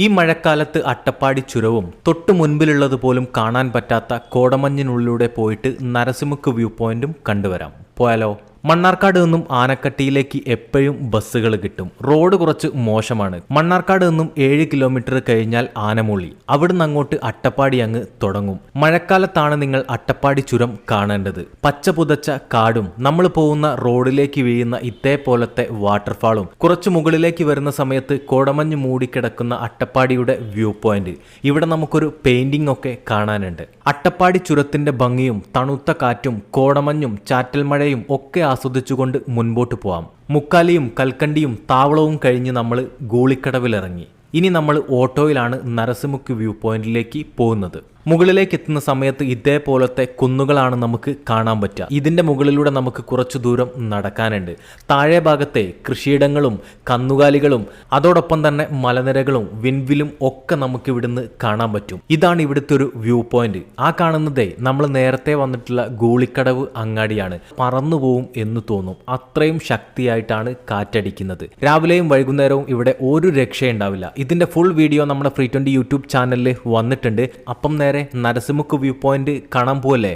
ഈ മഴക്കാലത്ത് അട്ടപ്പാടി ചുരവും തൊട്ടു മുൻപിലുള്ളതുപോലും കാണാൻ പറ്റാത്ത കോടമഞ്ഞിനുള്ളിലൂടെ പോയിട്ട് നരസിമുക്ക് വ്യൂ പോയിന്റും കണ്ടുവരാം. പോയാലോ? മണ്ണാർക്കാട് നിന്നും ആനക്കട്ടിയിലേക്ക് എപ്പോഴും ബസ്സുകൾ കിട്ടും. റോഡ് കുറച്ച് മോശമാണ്. മണ്ണാർക്കാട് നിന്നും 7 കിലോമീറ്റർ കഴിഞ്ഞാൽ ആനമൂളി, അവിടുന്ന് അങ്ങോട്ട് അട്ടപ്പാടി അങ്ങ് തുടങ്ങും. മഴക്കാലത്താണ് നിങ്ങൾ അട്ടപ്പാടി ചുരം കാണേണ്ടത്. പച്ച പുതച്ച കാടും നമ്മൾ പോകുന്ന റോഡിലേക്ക് വീഴുന്ന ഇതേപോലത്തെ വാട്ടർഫാളും കുറച്ച് മുകളിലേക്ക് വരുന്ന സമയത്ത് കോടമഞ്ഞ് മൂടിക്കിടക്കുന്ന അട്ടപ്പാടിയുടെ വ്യൂ പോയിന്റ്. ഇവിടെ നമുക്കൊരു പെയിന്റിംഗ് ഒക്കെ കാണാനുണ്ട്. അട്ടപ്പാടി ചുരത്തിന്റെ ഭംഗിയും തണുത്ത കാറ്റും കോടമഞ്ഞും ചാറ്റൽ മഴയും ഒക്കെ ആസ്വദിച്ചുകൊണ്ട് മുൻപോട്ട് പോവാം. മുക്കാലിയും കൽക്കണ്ടിയും താവളവും കഴിഞ്ഞ് നമ്മൾ ഗൂളിക്കടവിലിറങ്ങി. ഇനി നമ്മൾ ഓട്ടോയിലാണ് നരസിമുക്ക് വ്യൂ പോയിന്റിലേക്ക് പോകുന്നത്. മുകളിലേക്ക് എത്തുന്ന സമയത്ത് ഇതേപോലത്തെ കുന്നുകളാണ് നമുക്ക് കാണാൻ പറ്റുക. ഇതിൻ്റെ മുകളിലൂടെ നമുക്ക് കുറച്ചു ദൂരം നടക്കാനുണ്ട്. താഴെ ഭാഗത്തെ കൃഷിയിടങ്ങളും കന്നുകാലികളും അതോടൊപ്പം തന്നെ മലനിരകളും വിൻവിലും ഒക്കെ നമുക്ക് ഇവിടുന്ന് കാണാൻ പറ്റും. ഇതാണ് ഇവിടുത്തെ ഒരു വ്യൂ പോയിന്റ്. ആ കാണുന്നതേ നമ്മൾ നേരത്തെ വന്നിട്ടുള്ള ഗൂളിക്കടവ് അങ്ങാടിയാണ്. പറന്നു പോവും എന്ന് തോന്നും, അത്രയും ശക്തിയായിട്ടാണ് കാറ്റടിക്കുന്നത്. രാവിലെയും വൈകുന്നേരവും ഇവിടെ ഒരു രക്ഷയുണ്ടാവില്ല. ഇതിൻ്റെ ഫുൾ വീഡിയോ നമ്മുടെ ഫ്രീ 20 യൂട്യൂബ് ചാനലിൽ വന്നിട്ടുണ്ട്. അപ്പം നേരെ നരസിമുക്ക് വ്യൂ പോയിന്റ് കാണാൻ പോവല്ലേ?